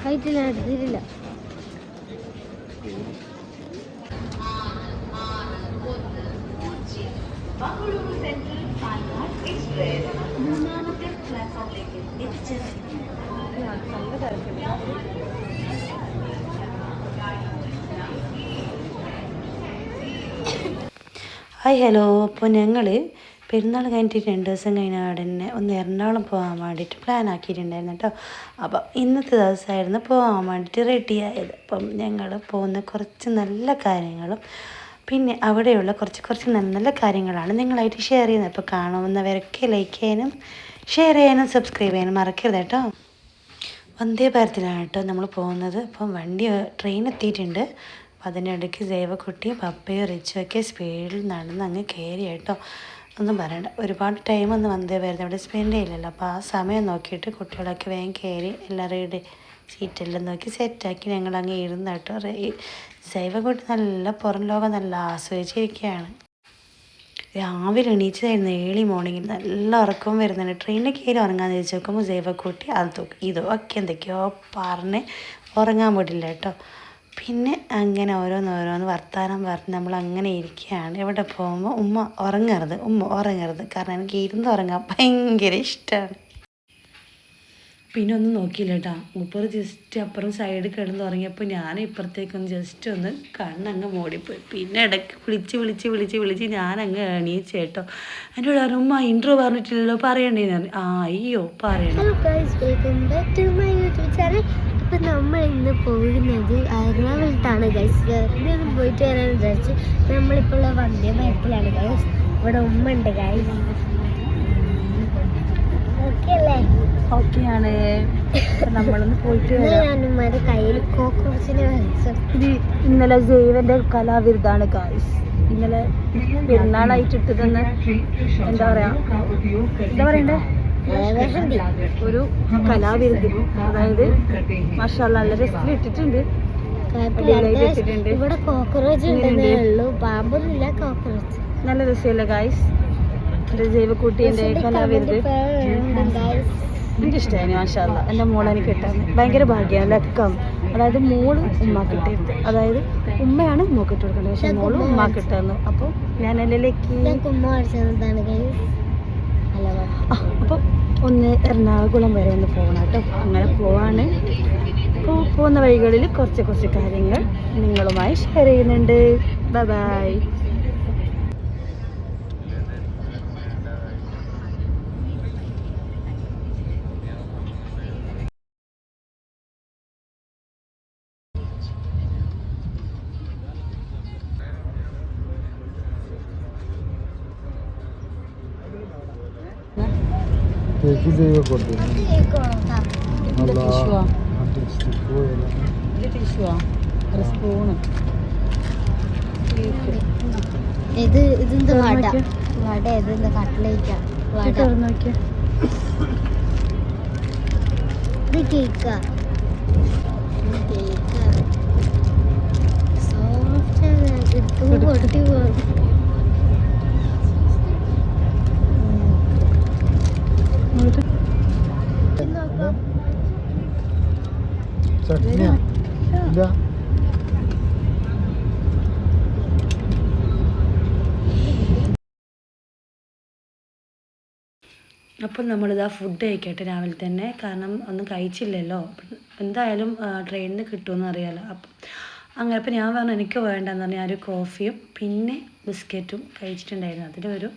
ആയിട്ടില്ല, എടുത്തിട്ടില്ല. മൂന്നാമത്തെ പ്ലാറ്റ്ഫോമിലേക്ക് ഹായ് ഹലോ. അപ്പോൾ ഞങ്ങൾ പെരുന്നാൾ കഴിഞ്ഞിട്ട് 2 ദിവസം കഴിഞ്ഞ ഉടനെ ഒന്ന് എറണാകുളം പോകാൻ വേണ്ടിയിട്ട് പ്ലാൻ ആക്കിയിട്ടുണ്ടായിരുന്നു കേട്ടോ. അപ്പം ഇന്നത്തെ ദിവസമായിരുന്നു പോകാൻ വേണ്ടിയിട്ട് റെഡിയായത്. അപ്പം ഞങ്ങൾ പോകുന്ന കുറച്ച് നല്ല കാര്യങ്ങളും പിന്നെ അവിടെയുള്ള കുറച്ച് നല്ല കാര്യങ്ങളാണ് നിങ്ങളായിട്ട് ഷെയർ ചെയ്യുന്നത്. അപ്പോൾ കാണുന്നവരൊക്കെ ലൈക്ക് ചെയ്യാനും ഷെയർ ചെയ്യാനും സബ്സ്ക്രൈബ് ചെയ്യാനും മറക്കരുത് കേട്ടോ. വന്ദേ ഭാരതിലാണ് കേട്ടോ നമ്മൾ പോകുന്നത്. അപ്പം ട്രെയിൻ എത്തിയിട്ടുണ്ട്. അപ്പം അതിനിടയ്ക്ക് സേവക്കുട്ടിയും പപ്പയും റിച്ചുമൊക്കെ സ്പീഡിൽ നടന്ന് അങ്ങ് കയറി കേട്ടോ. ഒന്നും പറയണ്ട, ഒരുപാട് ടൈമൊന്നും വന്ദേ ഭാരത് അവിടെ സ്പെൻഡ് ചെയ്യില്ലല്ലോ. അപ്പോൾ ആ സമയം നോക്കിയിട്ട് കുട്ടികളൊക്കെ വേഗം കയറി എല്ലാവരുടെ സീറ്റെല്ലാം നോക്കി സെറ്റാക്കി ഞങ്ങൾ അങ്ങ് ഇരുന്ന് കേട്ടോ. സേവക്കുട്ടി നല്ല പുറം ലോകം നല്ല ആസ്വദിച്ചിരിക്കുകയാണ്. രാവിലെ എണീച്ചതായിരുന്നു, ഏർലി മോർണിംഗിൽ നല്ല ഉറക്കവും വരുന്നുണ്ട്. ട്രെയിനിൽ കയറി ഉറങ്ങാന്ന് ചോദിച്ചു നോക്കുമ്പോൾ സേവക്കുട്ടി ഇതോ ഒക്കെ എന്തൊക്കെയോ പറഞ്ഞ് ഉറങ്ങാൻ വിടില്ല കേട്ടോ. പിന്നെ അങ്ങനെ ഓരോന്ന് വർത്താനം പറഞ്ഞ് നമ്മൾ അങ്ങനെ ഇരിക്കുകയാണ്. എവിടെ പോകുമ്പോൾ ഉമ്മ ഉറങ്ങരുത് കാരണം എനിക്ക് ഇരുന്ന് ഉറങ്ങാൻ ഭയങ്കര ഇഷ്ടമാണ്. പിന്നെ ഒന്നും നോക്കിയില്ല കേട്ടോ. മൂപ്പർ ജസ്റ്റ് അപ്പുറം സൈഡ് കിടന്ന് ഉറങ്ങിയപ്പോൾ ഞാൻ ഇപ്പുറത്തേക്കൊന്ന് ജസ്റ്റ് ഒന്ന് കണ്ണങ്ങ് മൂടിപ്പോയി. പിന്നെ ഇടയ്ക്ക് വിളിച്ച് ഞാനങ്ങ് എണീച്ചു കേട്ടോ. എന്നോട് പറഞ്ഞു ഉമ്മ ഇൻട്രോ പറഞ്ഞിട്ടില്ലല്ലോ, പറയണ്ടേന്ന് പറഞ്ഞു. അയ്യോ പറയണം. അപ്പം നമ്മൾ ഇന്ന് പോകുന്നത് എറണാകുളത്താണ് ഗൈസ്. വെറുതെ ഒന്ന് പോയിട്ട് വരാമെന്ന് വിചാരിച്ചു. നമ്മളിപ്പോൾ ഉള്ള വന്ദേ ഭാരതിലാണ് ഗൈസ്. ഇവിടെ ഉമ്മ ഉണ്ട് ഗൈസ്. ഓക്കെ അല്ലേ? ഓക്കെയാണ്. നമ്മളൊന്ന് പോയിട്ട് ഞാനുമാരുടെ കയ്യിൽ കോക്രോച്ചിനെ വരച്ചു. ഇത് ഇന്നലെ ജൈവന്റെ കലാവിരുതാണ് ഗൈസ്. ഇന്നലെ പെരുന്നാളായിട്ട് ഇട്ടതെന്ന് എന്താ പറയണ്ടേ, ഒരു കലാവിരുത്. അതായത് മാഷാഅല്ലാഹ് നല്ല രസത്തിൽ ഇട്ടിട്ടുണ്ട്. ഇവിടെ കോക്രോച്ച് ഉണ്ടെന്നേ ഉള്ളൂ, പാമ്പൊന്നുമില്ല, കോക്രോച്ച്. നല്ല രസമല്ലേ ഗൈസ് എൻ്റെ ജൈവക്കുട്ടീൻ്റെ കലാവിരുത്. എനിക്കിഷ്ടമായി മാഷാഅല്ലാഹ്. എൻ്റെ മോളെ എനിക്ക് കിട്ടാൻ ഭയങ്കര ഭാഗ്യമാണ്, ലക്കം. അതായത് മോള് ഉമ്മാക്ക് ഇട്ടിരുന്നത്, അതായത് ഉമ്മയാണ് ഉമ്മക്ക് ഇട്ട് കൊടുക്കേണ്ടത്, പക്ഷെ മോള് ഉമ്മാക്ക് ഇട്ടുതന്നു. അപ്പോൾ ഞാൻ അപ്പോൾ ഒന്ന് എറണാകുളം വരെ ഒന്ന് പോകണം കേട്ടോ. അങ്ങനെ പോവാണ്. അപ്പോൾ പോകുന്ന വഴികളിൽ കുറച്ച് കാര്യങ്ങൾ നിങ്ങളുമായി ഷെയർ ചെയ്യുന്നുണ്ട്. Bye bye. ഇതെന്താ വട ഇതെന്താ കട്ട്ലേറ്റാ ഇത് കേക്കാ സോഫ്റ്റ് പൊട്ടി പോകും. അപ്പോൾ നമ്മളിതാ ഫുഡ് കഴിക്കട്ടെ രാവിലെ തന്നെ, കാരണം ഒന്നും കഴിച്ചില്ലല്ലോ. എന്തായാലും ട്രെയിനിൽ നിന്ന് കിട്ടുമെന്ന് അറിയാമല്ലോ. അപ്പം അങ്ങനെ അപ്പോൾ ഞാൻ പറഞ്ഞു എനിക്ക് വേണ്ടെന്ന് പറഞ്ഞാൽ ഒരു കോഫിയും പിന്നെ ബിസ്ക്കറ്റും കഴിച്ചിട്ടുണ്ടായിരുന്നു. അതിലൊരു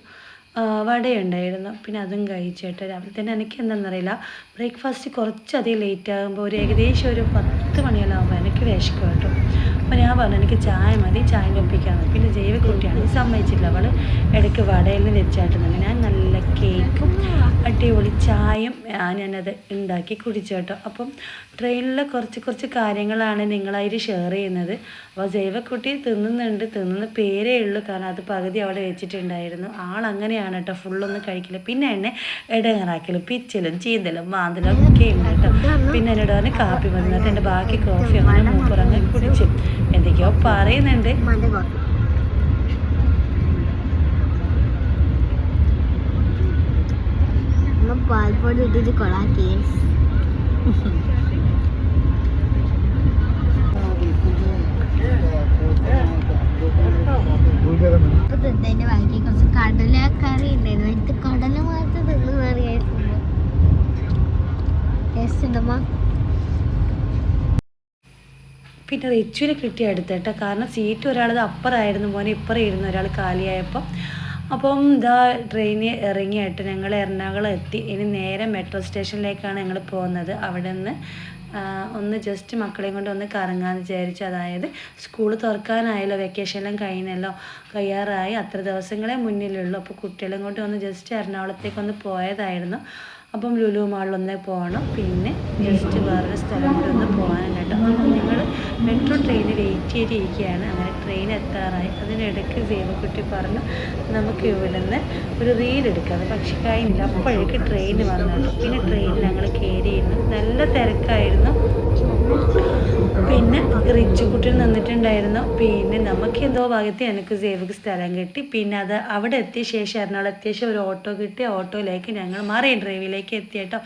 വടയുണ്ടായിരുന്നു, പിന്നെ അതും കഴിച്ചിട്ട് രാവിലെ തന്നെ എനിക്ക് എന്താണെന്നറിയില്ല ബ്രേക്ക്ഫാസ്റ്റ് കുറച്ചധികം ലേറ്റ് ആകുമ്പോൾ ഏകദേശം ഒരു 10 മണിയെല്ലാം ആകുമ്പോൾ എനിക്ക് വിശക്കും കേട്ടോ. അപ്പോൾ ഞാൻ പറഞ്ഞു എനിക്ക് ചായ മതി, ചായ ഒപ്പിക്കാമെന്ന്. പിന്നെ ജൈവക്കുട്ടിയാണ് സമ്മതിച്ചില്ല, അവൾ ഇടയ്ക്ക് വടയിൽ നിന്ന് വെച്ചാട്ടുന്നുണ്ട്. ഞാൻ നല്ല കേക്കും അടിപൊളി ചായയും ഞാനത് ഉണ്ടാക്കി കുടിച്ചു കേട്ടോ. അപ്പം ട്രെയിനിലെ കുറച്ച് കാര്യങ്ങളാണ് നിങ്ങളായിട്ട് ഷെയർ ചെയ്യുന്നത്. അപ്പോൾ ജൈവക്കുട്ടി തിന്നുന്ന പേരേ ഉള്ളൂ, കാരണം അത് പകുതി അവിടെ വെച്ചിട്ടുണ്ടായിരുന്നു. ആളങ്ങനെയാണ് കേട്ടോ, ഫുള്ളൊന്നും കഴിക്കില്ല. പിന്നെ എന്നെ ഇടങ്ങറാക്കലും പിച്ചലും ചീന്തലും മാന്തലും ഒക്കെ ഉണ്ട് കേട്ടോ. പിന്നെ എന്നോട് പറഞ്ഞ് കാപ്പി വന്നിട്ട് എൻ്റെ ബാക്കി കോഫി അങ്ങനെ മൂപ്പറങ്ങ് കുടിച്ചു. എന്തൊക്കെയോ പറയുന്നുണ്ട്. പാൽപ്പൊടി ഇട്ടിട്ട് കൊളാക്കി. അപ്പൊ തിന്നതിന്റെ ബാക്കി കുറച്ച് കടലക്കറി ഉണ്ടായിരുന്നു. എനിക്ക് കടല മാത്രം തിന്നു അറിയായിരുന്നു. ടേസ്റ്റ് ഉണ്ടമ്മ? പിന്നെ റിച്ചുവിന് കിട്ടിയ അടുത്തേട്ടോ, കാരണം സീറ്റ് ഒരാളത് അപ്പുറമായിരുന്നു മോനെ, ഇപ്പുറം ഇരുന്ന് ഒരാൾ കാലിയായപ്പം. അപ്പം ഇതാ ട്രെയിനിൽ ഇറങ്ങിയിട്ട് ഞങ്ങൾ എറണാകുളം എത്തി. ഇനി നേരെ മെട്രോ സ്റ്റേഷനിലേക്കാണ് ഞങ്ങൾ പോകുന്നത്. അവിടെ നിന്ന് ഒന്ന് ജസ്റ്റ് മക്കളെയും കൊണ്ട് ഒന്ന് കറങ്ങാമെന്ന് വിചാരിച്ചു. അതായത് സ്കൂൾ തുറക്കാനായല്ലോ, വെക്കേഷനെല്ലാം കഴിഞ്ഞല്ലോ, കഴിയാറായി, അത്ര ദിവസങ്ങളെ മുന്നിലുള്ളൂ. അപ്പോൾ കുട്ടികളെയും കൊണ്ട് ഒന്ന് ജസ്റ്റ് എറണാകുളത്തേക്കൊന്ന് പോയതായിരുന്നു. അപ്പം ലുലു മാളിലൊന്നേ പോകണം, പിന്നെ ജസ്റ്റ് വേറൊരു സ്ഥലം കൂടി ഒന്ന് പോകാനുണ്ട് കേട്ടോ. അപ്പം ഞങ്ങൾ മെട്രോ ട്രെയിന് വെയിറ്റ് ചെയ്തിരിക്കുകയാണ്. അങ്ങനെ ട്രെയിൻ എത്താറായി. അതിനിടയ്ക്ക് സേവക്കുട്ടി പറഞ്ഞു നമുക്ക് ഇവിടെ നിന്ന് ഒരു റീൽ എടുക്കാം. പക്ഷെ കഴിഞ്ഞില്ല, അപ്പോഴേക്ക് ട്രെയിൻ വന്നു കേട്ടോ. പിന്നെ ട്രെയിനിൽ ഞങ്ങൾ കയറിയിരുന്നു. നല്ല തിരക്കായിരുന്നു. പിന്നെ റിച്ചു കുട്ടി നിന്നിട്ടുണ്ടായിരുന്നു. പിന്നെ നമുക്ക് എന്തോ ഭാഗത്ത് എനിക്ക് സേവക്ക് സ്ഥലം കിട്ടി. പിന്നെ അത് അവിടെ എത്തിയ ശേഷം, എറണാകുളം എത്തിയ ശേഷം ഒരു ഓട്ടോ കിട്ടി. ഓട്ടോയിലേക്ക് ഞങ്ങൾ മറൈൻ ഡ്രൈവിലേക്ക് എത്തി കേട്ടോ.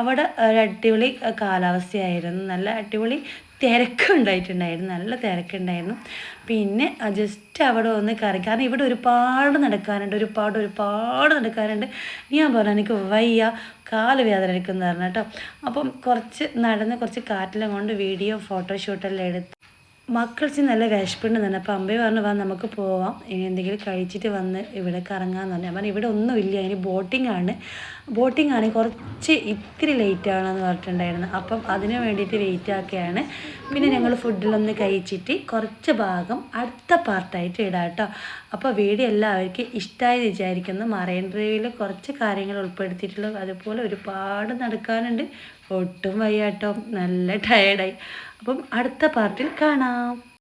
അവിടെ ഒരു അടിപൊളി കാലാവസ്ഥയായിരുന്നു. നല്ല അടിപൊളി തിരക്കുണ്ടായിട്ടുണ്ടായിരുന്നു, നല്ല തിരക്കുണ്ടായിരുന്നു. പിന്നെ ജസ്റ്റ് അവിടെ ഒന്ന് കയറി, കാരണം ഇവിടെ ഒരുപാട് നടക്കാനുണ്ട്, ഒരുപാട് നടക്കാനുണ്ട്. ഞാൻ പറഞ്ഞു എനിക്ക് വയ്യ, കാല് വേദന എടുക്കുന്നു പറഞ്ഞു കേട്ടോ. അപ്പം കുറച്ച് നടന്ന് കുറച്ച് കാറ്റെല്ലാം കൊണ്ട് വീഡിയോ ഫോട്ടോഷൂട്ടെല്ലാം എടുത്ത് മക്കൾസ് നല്ല വിശപ്പുണ്ട് തന്നെ. അപ്പം അമ്പേ പറഞ്ഞു വാ നമുക്ക് പോവാം, ഇനി എന്തെങ്കിലും കഴിച്ചിട്ട് വന്ന് ഇവിടെ കറങ്ങാമെന്ന് പറഞ്ഞു. അപ്പം ഇവിടെ ഒന്നുമില്ല, ഇനി ബോട്ടിംഗ് ആണ് കുറച്ച് ഇത്തിരി ലേറ്റാണെന്ന് പറഞ്ഞിട്ടുണ്ടായിരുന്നു. അപ്പം അതിന് വേണ്ടിയിട്ട് വെയിറ്റ് ആക്കുകയാണ്. പിന്നെ ഞങ്ങൾ ഫുഡിലൊന്ന് കഴിച്ചിട്ട് കുറച്ച് ഭാഗം അടുത്ത പാർട്ടായിട്ട് ഇടാം കേട്ടോ. അപ്പോൾ വീഡിയോ എല്ലാവർക്കും ഇഷ്ടമായി വിചാരിക്കുന്നു. മറൈൻ ഡ്രൈവിൽ കുറച്ച് കാര്യങ്ങൾ ഉൾപ്പെടുത്തിയിട്ടുള്ളൂ. അതുപോലെ ഒരുപാട് നടക്കാനുണ്ട്, ഒട്ടും വയ്യാട്ടോ, നല്ല ടയേർഡായി. അപ്പം അടുത്ത പാർട്ടിൽ കാണാം.